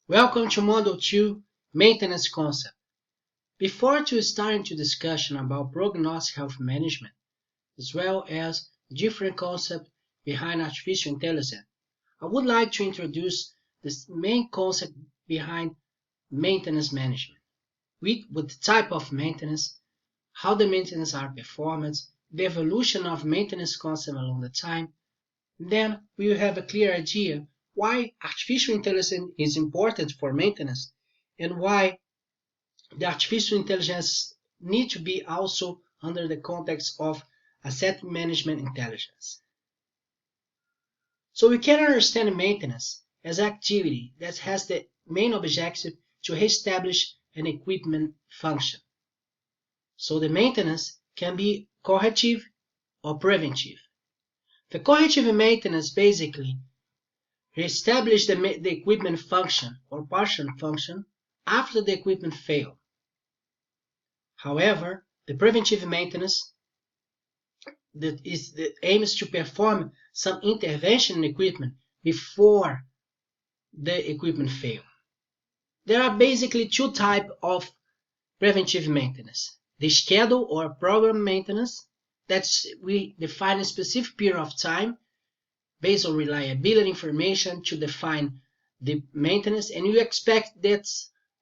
Welcome to Module 2, Maintenance Concept. Before to start into discussion about prognostic health management, as well as different concepts behind artificial intelligence, I would like to introduce this main concept behind maintenance management. With the type of maintenance, how the maintenance are performed, the evolution of maintenance concept along the time, then we will have a clear idea why artificial intelligence is important for maintenance and why the artificial intelligence need to be also under the context of asset management intelligence. So we can understand maintenance as activity that has the main objective to reestablish an equipment function. So the maintenance can be corrective or preventive. The corrective maintenance basically reestablish the equipment function or partial function after the equipment failed. However, the preventive maintenance aims to perform some intervention in equipment before the equipment fails. There are basically two types of preventive maintenance. The schedule or program maintenance, we define a specific period of time based on reliability information to define the maintenance, and you expect that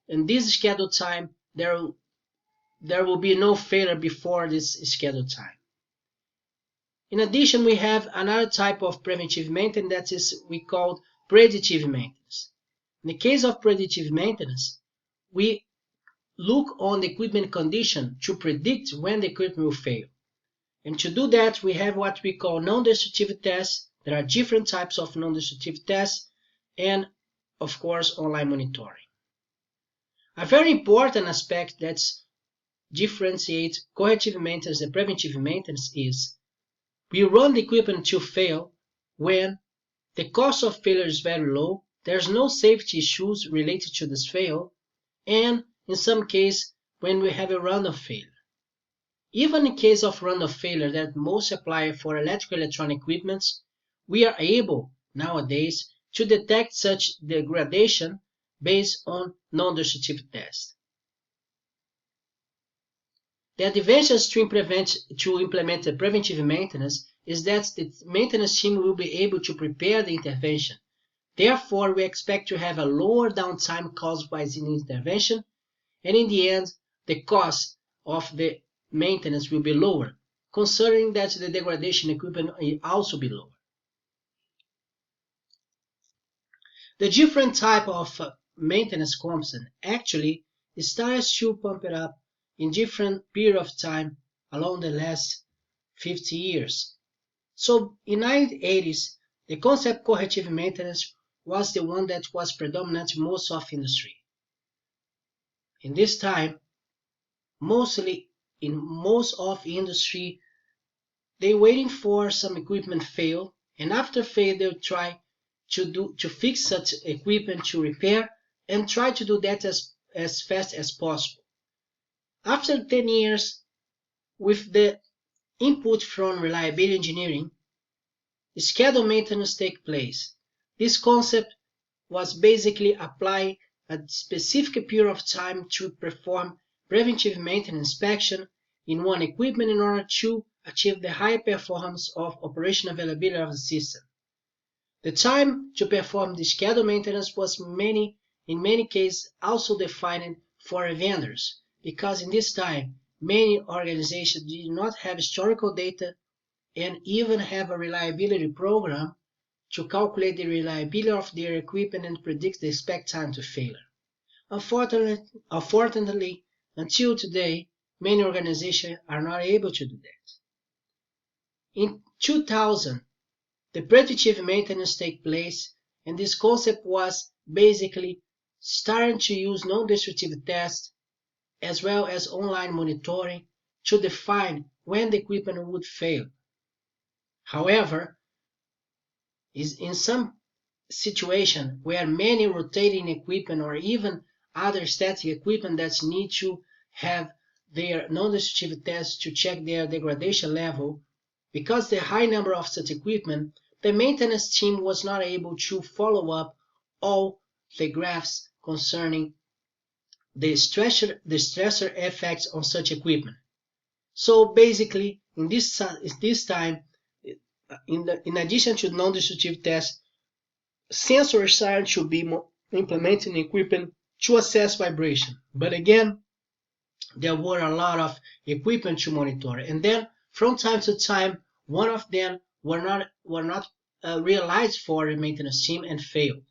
in this scheduled time there will be no failure before this scheduled time. In addition, we have another type of preventive maintenance that is we call predictive maintenance. In the case of predictive maintenance, we look on the equipment condition to predict when the equipment will fail. And to do that, we have what we call non-destructive tests. There are different types of non-destructive tests and, of course, online monitoring. A very important aspect that differentiates corrective maintenance and preventive maintenance is we run the equipment to fail when the cost of failure is very low, there's no safety issues related to this fail, and in some cases when we have a random failure. Even in case of random failure that most apply for electrical electronic equipments, we are able nowadays to detect such degradation based on non-destructive tests. The advantage to implement the preventive maintenance is that the maintenance team will be able to prepare the intervention. Therefore, we expect to have a lower downtime caused by the intervention, and in the end, the cost of the maintenance will be lower, considering that the degradation equipment will also be lower. The different type of maintenance concept actually starts to pump it up in different period of time along the last 50 years. So in the 1980s, the concept corrective maintenance was the one that was predominant in most of industry. In this time, mostly in most of industry, they waiting for some equipment fail, and after fail they'll try to fix such equipment, to repair, and try to do that as fast as possible. After 10 years, with the input from reliability engineering, scheduled maintenance take place. This concept was basically apply a specific period of time to perform preventive maintenance inspection in one equipment in order to achieve the high performance of operational availability of the system. The time to perform the scheduled maintenance was in many cases also defined for vendors, because in this time many organizations did not have historical data and even have a reliability program to calculate the reliability of their equipment and predict the expected time to failure. Unfortunately, until today, many organizations are not able to do that. In 2000, the predictive maintenance take place, and this concept was basically starting to use non-destructive tests as well as online monitoring to define when the equipment would fail. However, in some situation where many rotating equipment or even other static equipment that need to have their non-destructive tests to check their degradation level, because the high number of such equipment, the maintenance team was not able to follow up all the graphs concerning the stressor effects on such equipment. So basically, in this time, in addition to non-destructive tests, sensor science should be implemented in equipment to assess vibration. But again, there were a lot of equipment to monitor, and then from time to time, one of them were not realized for the maintenance team and failed.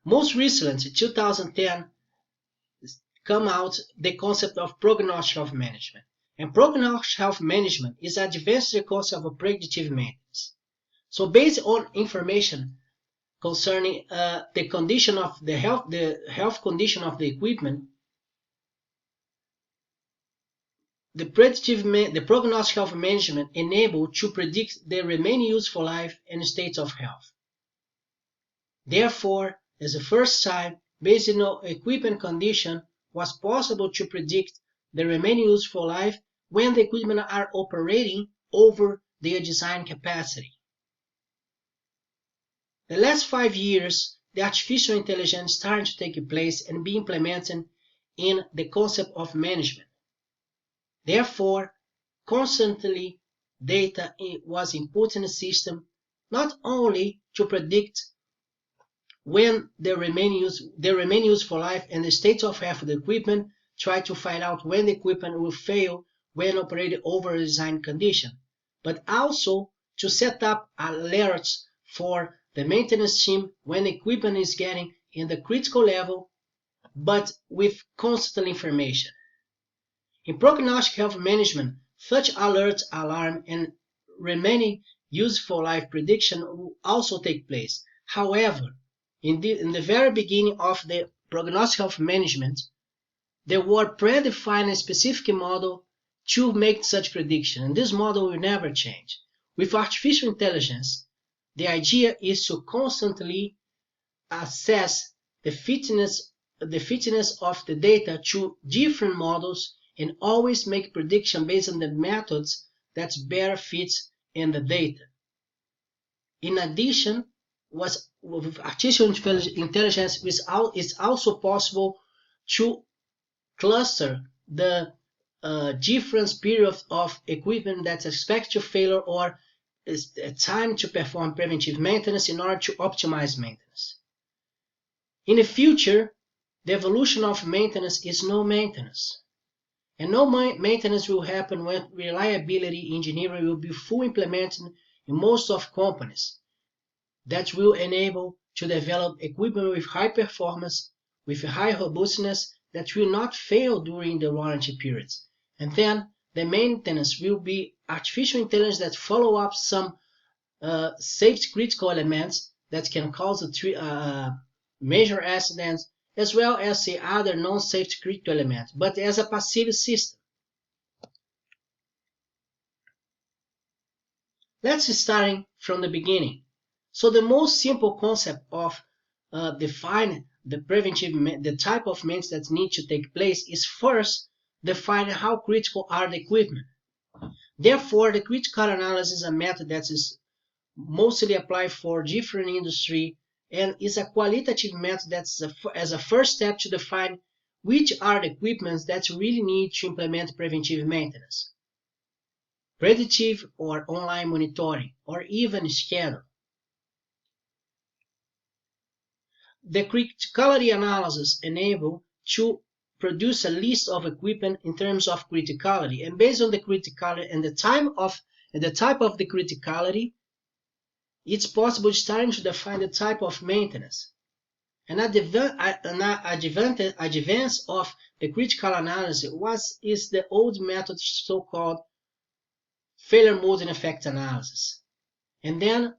Most recently, 2010, come out the concept of prognostic health management. And prognostic health management is advanced concept of predictive maintenance. So based on information concerning the condition of the health condition of the equipment, the prognostic health management enabled to predict the remaining useful life and state of health. Therefore, as the first time, based on equipment condition, was possible to predict the remaining useful life when the equipment are operating over their design capacity. The last 5 years, the artificial intelligence started to take place and be implemented in the concept of management. Therefore, constantly data was input in the system, not only to predict when the remaining useful life and the state of health of the equipment, try to find out when the equipment will fail when operated over a design condition, but also to set up alerts for the maintenance team when equipment is getting in the critical level, but with constant information. In prognostic health management, such alerts, alarm, and remaining useful life prediction will also take place. However, in the very beginning of the prognostic health management, there were predefined a specific model to make such prediction, and this model will never change. With artificial intelligence, the idea is to constantly assess the fitness of the data to different models and always make prediction based on the methods that better fits in the data. In addition, with artificial intelligence, it's also possible to cluster the different periods of equipment that's expected to fail or is time to perform preventive maintenance in order to optimize maintenance. In the future, the evolution of maintenance is no maintenance. And no maintenance will happen when reliability engineering will be fully implemented in most of companies. That will enable to develop equipment with high performance, with high robustness that will not fail during the warranty periods. And then the maintenance will be artificial intelligence that follow up some safety critical elements that can cause major accidents, as well as the other non-safety critical elements, but as a passive system. Let's start from the beginning. So the most simple concept of define the type of maintenance that need to take place is first define how critical are the equipment. Therefore, the critical analysis is a method that is mostly applied for different industry and is a qualitative method that's as a first step to define which are the equipments that really need to implement preventive maintenance, predictive or online monitoring, or even schedule. The criticality analysis enables to produce a list of equipment in terms of criticality, and based on the criticality and the type of the criticality, it's possible starting to define the type of maintenance. An advance of the critical analysis is the old method, so-called failure mode and effect analysis. And then,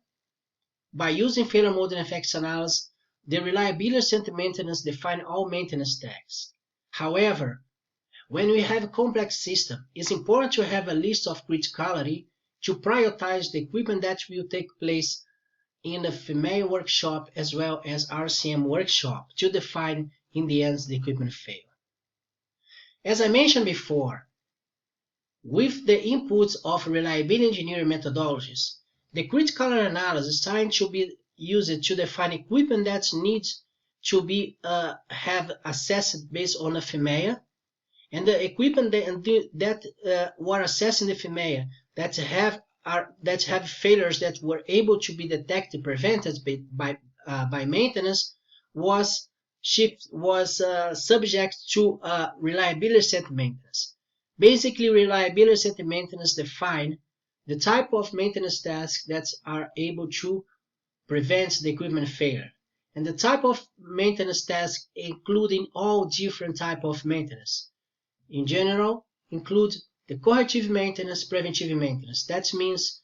by using failure mode and effects analysis, the reliability center maintenance define all maintenance tasks. However, when we have a complex system, it's important to have a list of criticality to prioritize the equipment that will take place in the female workshop as well as RCM workshop to define in the end the equipment fail. As I mentioned before, with the inputs of reliability engineering methodologies, the critical analysis is starting to be used to define equipment that needs to be have assessed based on a FMEA, and the equipment that were assessed in the FMEA that have failures that were able to be detected, prevented by maintenance was subject to reliability center maintenance. Basically, reliability center maintenance define the type of maintenance tasks that are able to prevent the equipment failure, and the type of maintenance tasks including all different type of maintenance. In general, include the corrective maintenance, preventive maintenance. That means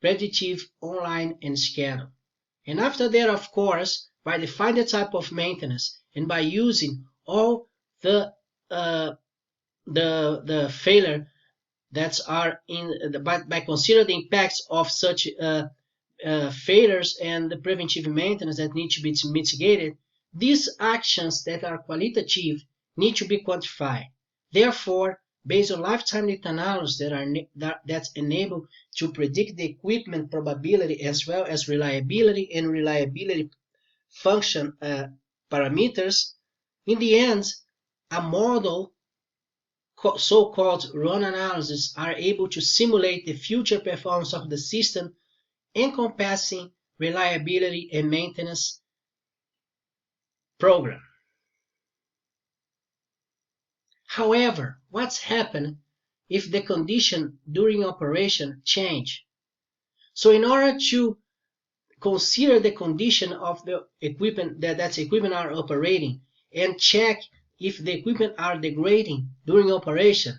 predictive, online, and schedule. And after that, of course, by defining the type of maintenance and by using all the failure that are by considering the impacts of such failures and the preventive maintenance that need to be mitigated, these actions that are qualitative need to be quantified. Therefore, based on lifetime data analysis that enable to predict the equipment probability as well as reliability and reliability function parameters, in the end, a model so-called run analysis are able to simulate the future performance of the system encompassing reliability and maintenance program. However, what's happened if the condition during operation change? So in order to consider the condition of the equipment that equipment are operating and check if the equipment are degrading during operation,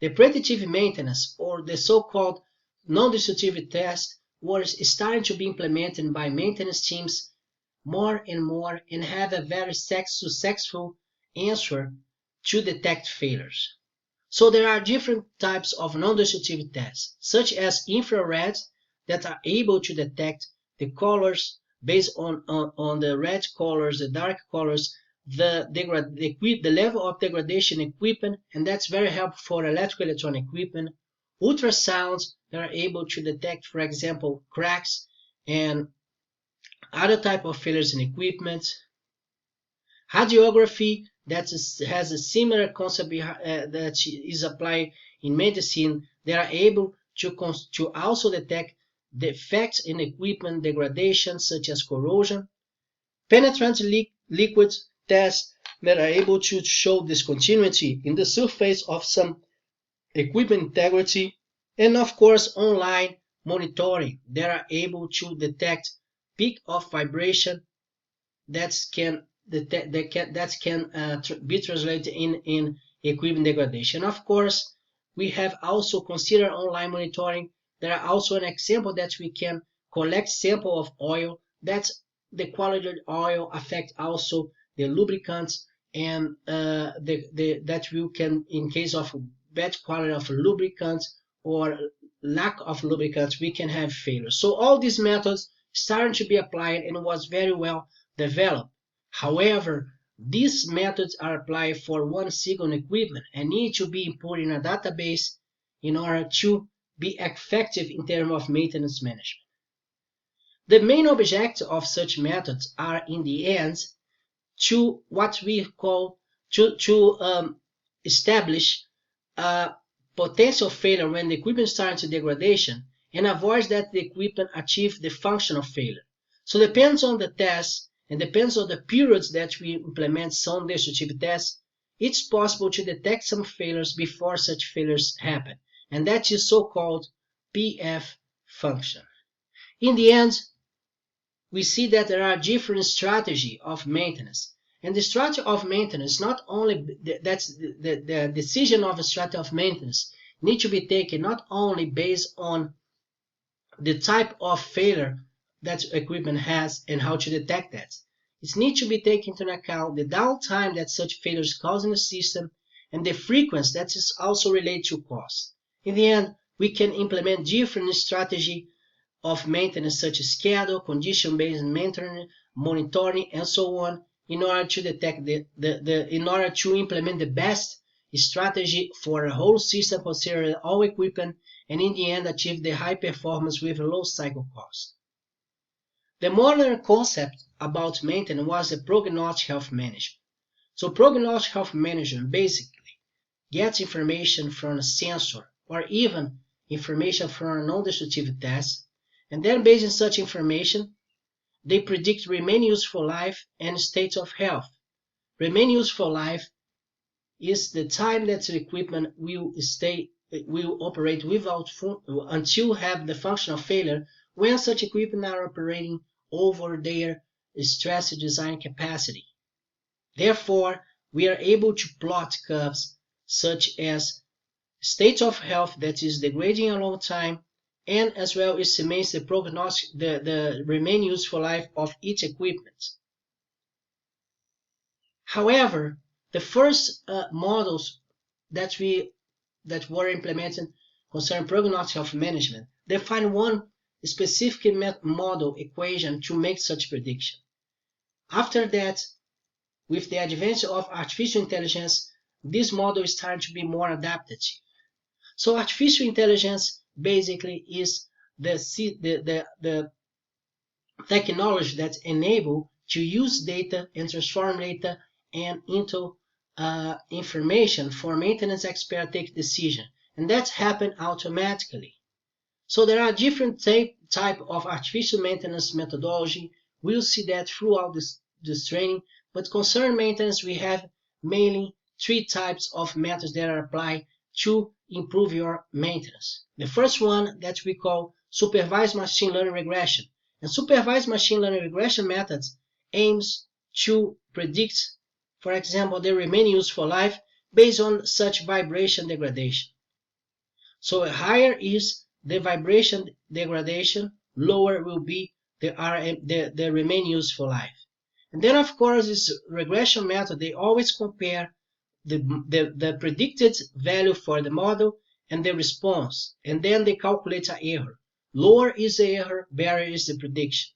the predictive maintenance or the so-called non-destructive test was starting to be implemented by maintenance teams more and more and have a very successful answer to detect failures. So there are different types of non-destructive tests, such as infrared that are able to detect the colors based on the red colors, the dark colors, the level of degradation equipment, and that's very helpful for electrical electronic equipment. Ultrasounds that are able to detect, for example, cracks and other type of failures in equipment. Radiography that has a similar concept that is applied in medicine. They are able to also detect the effects in equipment degradation such as corrosion. Penetrant liquid tests that are able to show discontinuity in the surface of some equipment integrity, and of course online monitoring that are able to detect peak of vibration that can be translated in equipment degradation. Of course, we have also considered online monitoring. There are also an example that we can collect sample of oil. That's the quality of oil affect also the lubricants, and that we can, in case of bad quality of lubricants or lack of lubricants, we can have failure. So all these methods started to be applied and was very well developed. However, these methods are applied for one single equipment and need to be put in a database in order to be effective in terms of maintenance management. The main objective of such methods are, in the end, to what we call to establish a potential failure when the equipment starts to degradation and avoid that the equipment achieve the function of failure. So depends on the test and depends on the periods that we implement some destructive tests, it's possible to detect some failures before such failures happen, and that is so-called PF function. In the end, we see that there are different strategies of maintenance, and the strategy of maintenance not only that's the decision of a strategy of maintenance need to be taken not only based on the type of failure that equipment has and how to detect that. It needs to be taken into account the downtime that such failures cause in the system and the frequency that is also related to cost. In the end, we can implement different strategies of maintenance such as schedule, condition-based maintenance, monitoring, and so on in order to detect in order to implement the best strategy for a whole system considering all equipment and in the end achieve the high performance with low cycle cost. The modern concept about maintenance was the prognostic health management. So prognostic health management basically gets information from a sensor or even information from a non-destructive test, and then based on such information, they predict remaining useful life and state of health. Remaining useful life is the time that the equipment will operate until have the functional failure when such equipment are operating over their stress design capacity. Therefore, we are able to plot curves such as state of health that is degrading a long time, and as well estimates the prognostic, the remaining useful life of each equipment. However, the first models that were implemented concerning prognostic health management define one specific model equation to make such prediction. After that, with the advance of artificial intelligence, this model started to be more adaptive. So artificial intelligence basically is the technology that enable to use data and transform data and into information for maintenance expert take decision, and that's happen automatically. So there are different type of artificial maintenance methodology. We'll see that throughout this training, but concern maintenance, we have mainly three types of methods that are applied to improve your maintenance. The first one that we call supervised machine learning regression. And supervised machine learning regression methods aims to predict, for example, the remaining useful life based on such vibration degradation. So higher is the vibration degradation, lower will be the remaining useful life. And then, of course, this regression method, they always compare the predicted value for the model and the response, and then they calculate an error. Lower is the error, better is the prediction.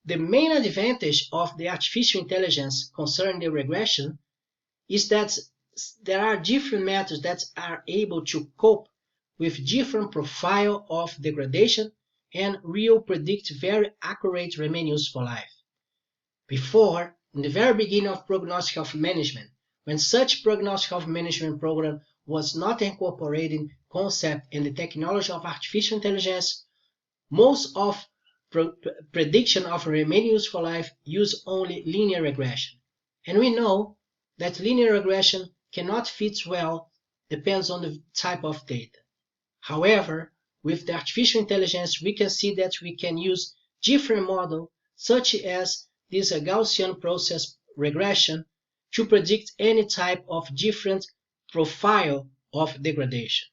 The main advantage of the artificial intelligence concerning the regression is that there are different methods that are able to cope with different profile of degradation and will predict very accurate remaining useful life. Before, in the very beginning of prognostic health management, when such prognostic health management program was not incorporating concept in the technology of artificial intelligence, most of prediction of remaining useful life use only linear regression. And we know that linear regression cannot fit well, depends on the type of data. However, with the artificial intelligence, we can see that we can use different models, such as this Gaussian process regression, to predict any type of different profile of degradation.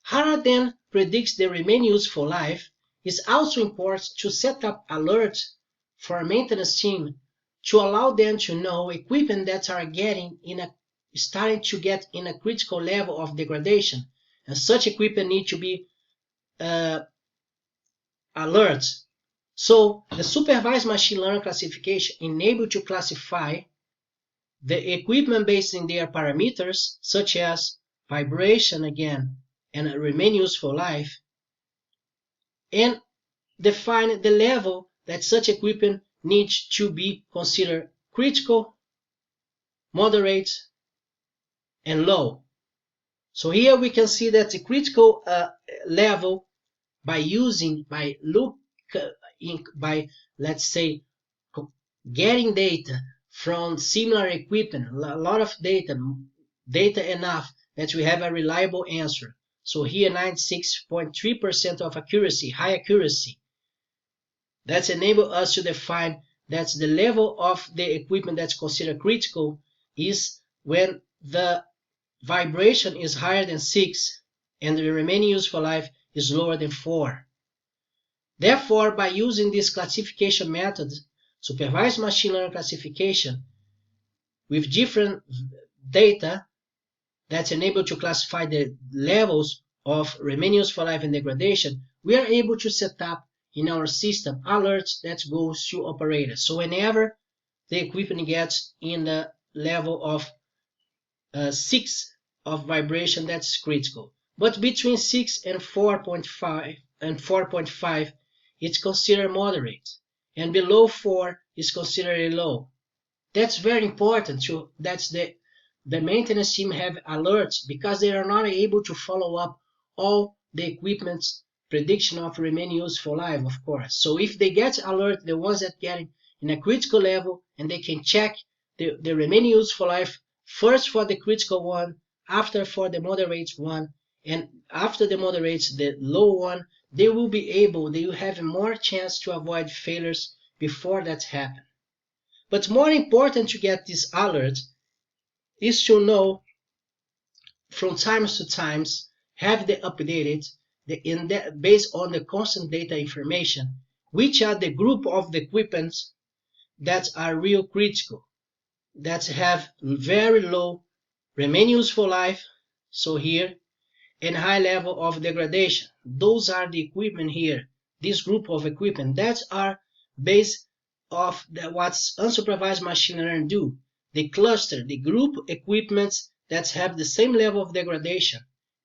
How then predicts the remaining useful life is also important to set up alerts for a maintenance team to allow them to know equipment that are starting to get in a critical level of degradation, and such equipment need to be alert. So the supervised machine learning classification enables to classify the equipment based on their parameters, such as vibration again and remaining useful life, and define the level that such equipment needs to be considered critical, moderate, and low. So here we can see that the critical level by let's say getting data from similar equipment, a lot of data enough that we have a reliable answer. So here 96.3% of accuracy, high accuracy. That's enable us to define that the level of the equipment that's considered critical is when the vibration is higher than 6 and the remaining useful life is lower than 4. Therefore, by using this classification method, supervised machine learning classification, with different data that's enabled to classify the levels of remaining useful life and degradation, we are able to set up in our system alerts that goes to operators. So whenever the equipment gets in the level of 6 of vibration, that's critical. But between 6 and 4.5 it's considered moderate. and below 4 is considered low. That's very important. That's the maintenance team have alerts because they are not able to follow up all the equipment's prediction of remaining useful life, of course. So if they get alert, the ones that get in a critical level, and they can check the remaining useful life first for the critical one, after for the moderate one, and after the moderate, the low one, they will have more chance to avoid failures before that happens. But more important to get this alert is to know from times to times, have they updated based on the constant data information, which are the group of the equipments that are real critical, that have very low remaining useful life, so here, and high level of degradation. Those are the equipment here, this group of equipment that are based off what unsupervised machine learning do. They cluster, they group equipments that have the same level of degradation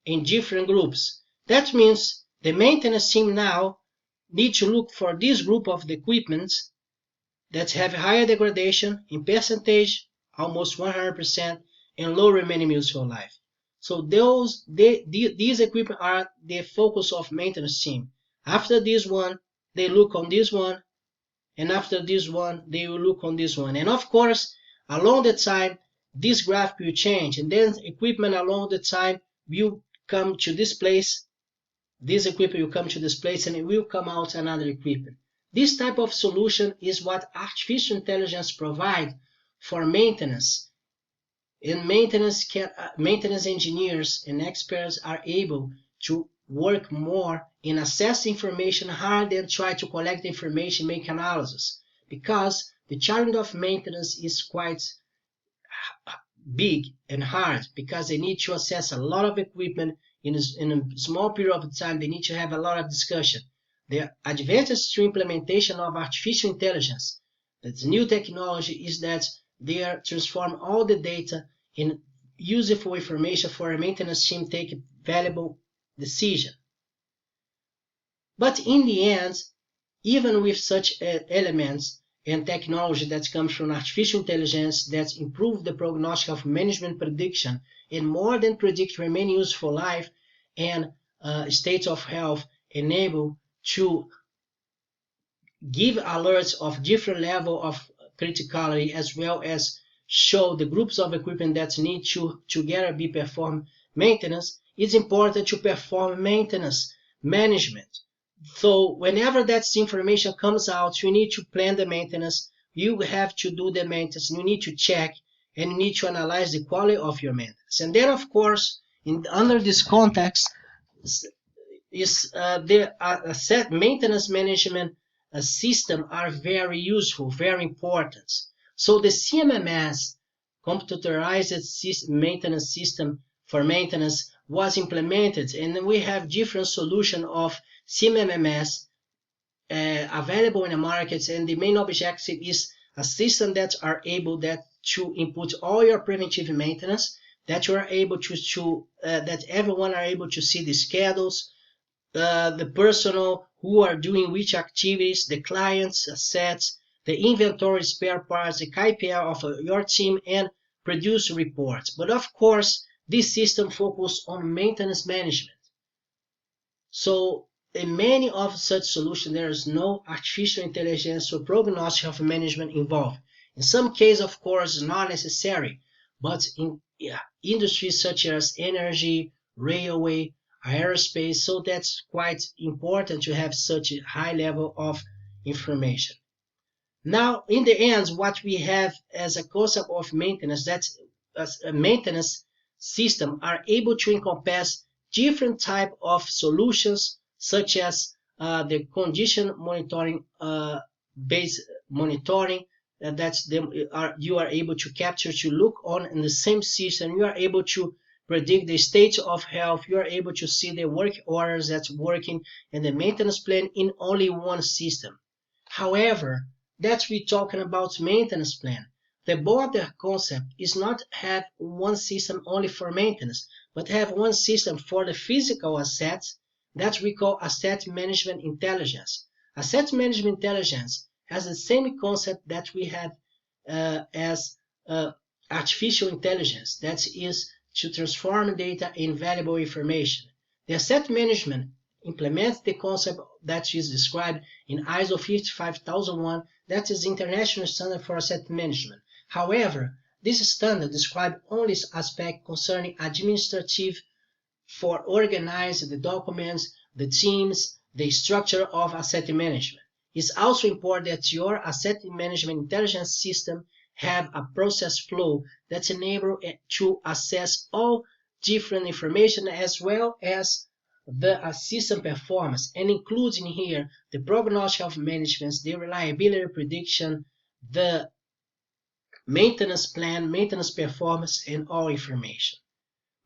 in different groups. That means the maintenance team now need to look for this group of the equipments that have higher degradation in percentage, almost 100%, and low remaining useful life. So these equipment are the focus of maintenance team. After this one, they look on this one, and after this one, they will look on this one. And of course, along the time, this graph will change, and then equipment along the time will come to this place. This equipment will come to this place, and it will come out another equipment. This type of solution is what artificial intelligence provides for maintenance. And maintenance engineers and experts are able to work more in assess information rather than try to collect information, make analysis, because the challenge of maintenance is quite big and hard, because they need to assess a lot of equipment in a small period of time. They need to have a lot of discussion. The advantage to implementation of artificial intelligence, that's new technology, is that they are transform all the data in useful information for a maintenance team to take a valuable decision. But in the end, even with such elements and technology that comes from artificial intelligence that improve the prognosis of management prediction and more than predict remaining useful life and state of health, enable to give alerts of different level of criticality, as well as show the groups of equipment that need to together be performed maintenance, it's important to perform maintenance management. So whenever that information comes out, you need to plan the maintenance, you have to do the maintenance, you need to check, and you need to analyze the quality of your maintenance. And then, of course, under this context, set maintenance management system are very useful, very important. So the CMMS, computerized maintenance system for maintenance, was implemented, and we have different solutions of CMMS available in the markets, and the main objective is a system that are able to input all your preventive maintenance, that you are able that everyone are able to see the schedules, the personnel who are doing which activities, the clients, assets, the inventory, spare parts, the KPI of your team, and produce reports. But of course, this system focuses on maintenance management. So in many of such solutions, there is no artificial intelligence or prognosis of management involved. In some cases, of course, not necessary, but in industries such as energy, railway, aerospace, so that's quite important to have such a high level of information. Now, in the end, what we have as a concept of maintenance, that's a maintenance system are able to encompass different type of solutions, such as the condition monitoring based monitoring, you are able to capture, to look on in the same system. You are able to predict the state of health. You are able to see the work orders that's working and the maintenance plan in only one system. However, that's we're talking about maintenance plan. The broader concept is not have one system only for maintenance, but have one system for the physical assets that we call asset management intelligence. Asset management intelligence has the same concept that we have as artificial intelligence, that is to transform data in valuable information. The asset management implements the concept that is described in ISO 55001, that is the international standard for asset management. However, this standard describes only aspects concerning administrative for organize the documents, the teams, the structure of asset management. It's also important that your asset management intelligence system have a process flow that enables it to assess all different information as well as the system performance, and including here the prognostic of management, the reliability prediction, the maintenance plan, maintenance performance, and all information.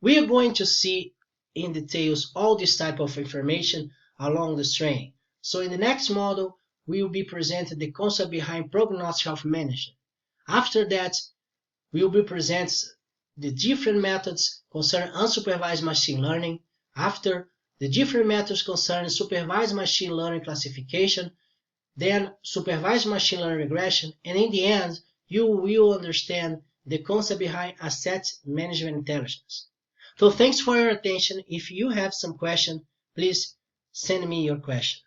We are going to see in details all this type of information along this training. So in the next model, we will be presented the concept behind prognostic of management. After that, we will be presented the different methods concerning unsupervised machine learning. After, the different methods concerning supervised machine learning classification, then supervised machine learning regression, and in the end, you will understand the concept behind asset management intelligence. So thanks for your attention. If you have some question, please send me your question.